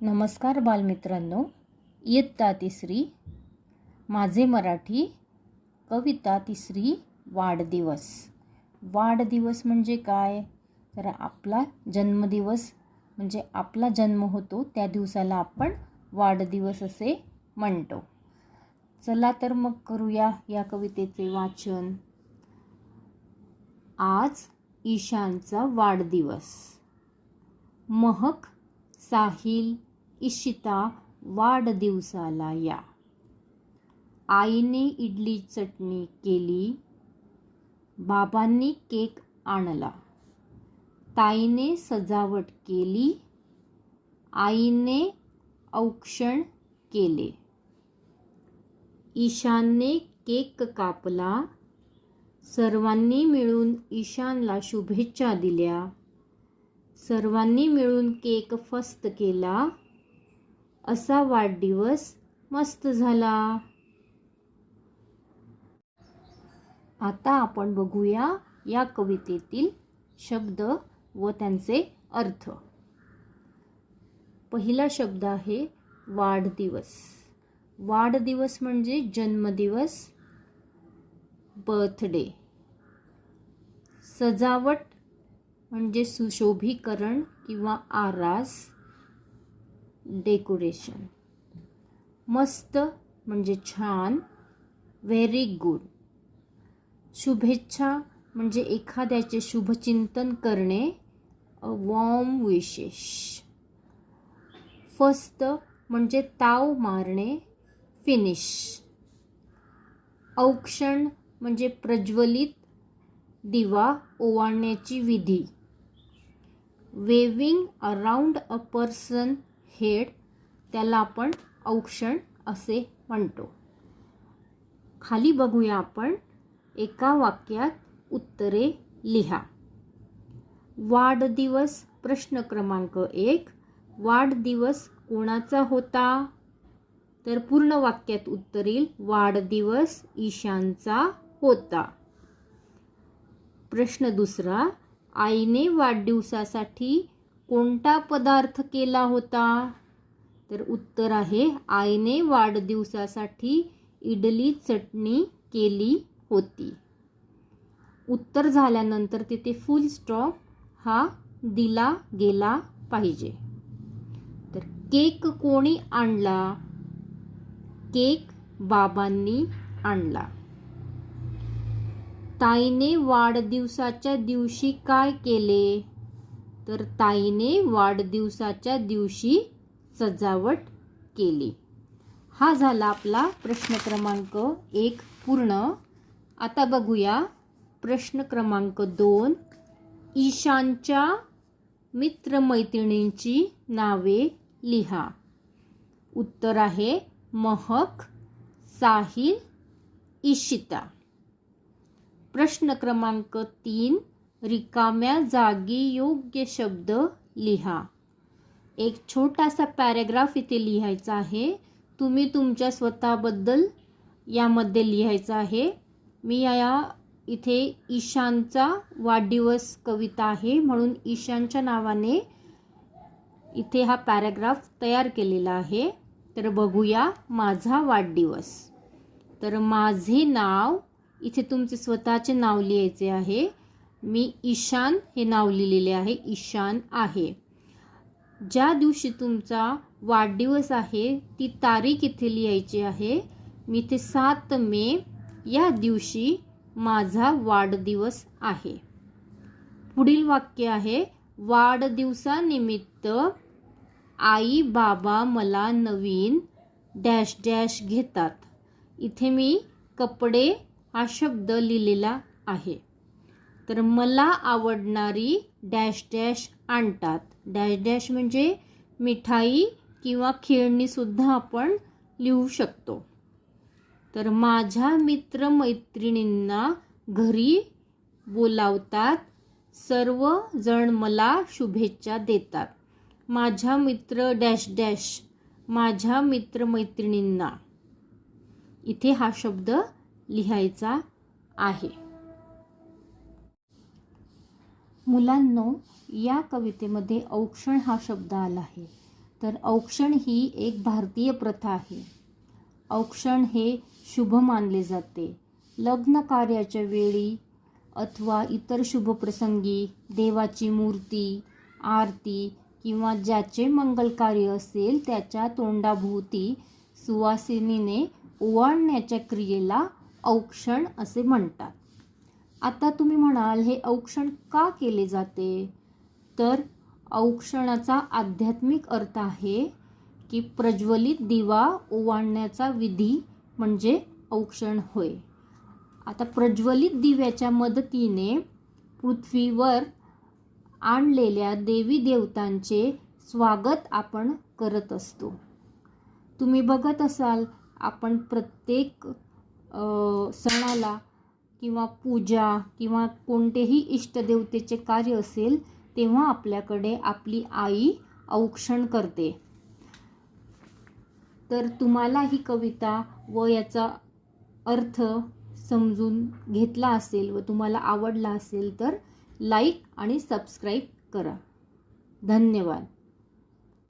नमस्कार बालमित्रांनो, इयत्ता तिसरी माझे मराठी कविता तिसरी वाढदिवस. वाढदिवस म्हणजे काय? तर आपला जन्मदिवस म्हणजे आपला जन्म होतो त्या दिवसाला आपण वाढदिवस असे म्हणतो. चला तर मग करूया या कवितेचे वाचन. आज ईशानचा वाढदिवस. महक, साहिल, इशिता वाढदिवसाला या. आईने इडली चटणी केली, बाबांनी केक आणला, ताईने सजावट केली, आईने औक्षण केले. ईशानने केक कापला, सर्वांनी मिळून ईशानला शुभेच्छा दिल्या. सर्वांनी मिळून केक फस्त केला, असा वाढदिवस मस्त झाला. आता आपण बघूया या कवितेतील शब्द व त्यांचे अर्थ. पहिला शब्द आहे वाढदिवस. वाढदिवस म्हणजे जन्मदिवस, बर्थडे. सजावट म्हणजे सुशोभीकरण किंवा आरास, डेकोरेशन. मस्त म्हणजे छान, व्हेरी गुड. शुभेच्छा म्हणजे एखाद्याचे शुभचिंतन करणे, अ वॉर्म विशेस. फस्त म्हणजे ताव मारणे, फिनिश. औक्षण म्हणजे प्रज्वलित दिवा ओवाळण्याची विधी. Waving around a person head, त्याला आपण औक्षण असे म्हणतो. खाली बघूया आपण. एका वाक्यात उत्तरे लिहा. वाढदिवस प्रश्न क्रमांक 1. वाढदिवस कोणाचा होता? तर पूर्ण वाक्यात उत्तर येईल वाढदिवस ईशानचा होता. प्रश्न दुसरा. आईने वाढदिवसासाठी कोणता पदार्थ केला होता? तर उत्तर आहे आईने वाढदिवसासाठी इडली चटणी केली होती. उत्तर झाल्यानंतर तिथे फुल स्टॉप हा दिला गेला पाहिजे. तर केक कोणी आणला? केक बाबांनी आणला. ताईने वाढदिवसाच्या दिवशी काय केले? तर ताईने वाढदिवसाच्या दिवशी सजावट केली. हा झाला आपला प्रश्न क्रमांक 1 पूर्ण. आता बघूया प्रश्न क्रमांक 2. ईशानच्या मित्रमैत्रिणींची नावे लिहा. उत्तर आहे महक, साहिल, इशिता. प्रश्न क्रमांक 3. रिकाम्या जागी योग्य शब्द लिहा. एक छोटासा पॅराग्राफ इथे लिहायचा आहे. तुम्ही तुमच्या स्वतःबद्दल यामध्ये लिहायचं आहे. मी इथे ईशानचा वाढदिवस कविता आहे म्हणून ईशानच्या नावाने इथे हा पॅराग्राफ तयार केलेला आहे. तर बघूया माझा वाढदिवस. तर माझे नाव, इथे तुमचे स्वतःचे नाव लिहायचे आहे. मी ईशान हे नाव लिहिलेले आहे. ईशान आहे. ज्या दिवशी तुमचा वाढदिवस आहे ती तारीख इथे लिहायची आहे. मी इथे 7 मे या दिवशी माझा वाढदिवस आहे. पुढील वाक्य आहे वाढदिवसानिमित्त आई बाबा मला नवीन डॅश डॅश घेतात. इथे मी कपडे हा शब्द लिहिलेला आहे. तर मला आवडणारी डॅश डॅश आणतात. डॅश डॅश म्हणजे मिठाई किंवा खेळणी सुद्धा आपण लिहू शकतो. तर माझ्या मित्रमैत्रिणींना घरी बोलावतात. सर्व जण मला शुभेच्छा देतात. माझ्या मित्र डॅश डॅश, माझ्या मित्रमैत्रिणींना. इथे हा शब्द लिहायचा आहे. मुलांनो, या कवितेमध्ये औक्षण हा शब्द आला आहे. तर औक्षण ही एक भारतीय प्रथा आहे. औक्षण हे शुभ मानले जाते. लग्न कार्याच्या वेळी अथवा इतर शुभप्रसंगी देवाची मूर्ती, आरती किंवा ज्याचे मंगल कार्य असेल त्याच्या तोंडाभोवती सुवासिनीने ओवाळण्याच्या क्रियेला औक्षण असे म्हणतात. आता तुम्ही म्हणाल हे औक्षण का केले जाते? तर औक्षणाचा आध्यात्मिक अर्थ आहे की प्रज्वलित दिवा ओवाळण्याचा विधी म्हणजे औक्षण होय. आता प्रज्वलित दिव्याच्या मदतीने पृथ्वीवर आणलेल्या देवी देवतांचे स्वागत आपण करत असतो. तुम्ही बघत असाल आपण प्रत्येक सणाला किंवा पूजा किंवा कोणतेही इष्टदेवतेचे कार्य असेल तेव्हा आपल्याकडे आपली आई औक्षण करते. तर तुम्हाला ही कविता व याचा अर्थ समजून घेतला असेल व तुम्हाला आवडला असेल तर लाईक आणि सबस्क्राईब करा. धन्यवाद.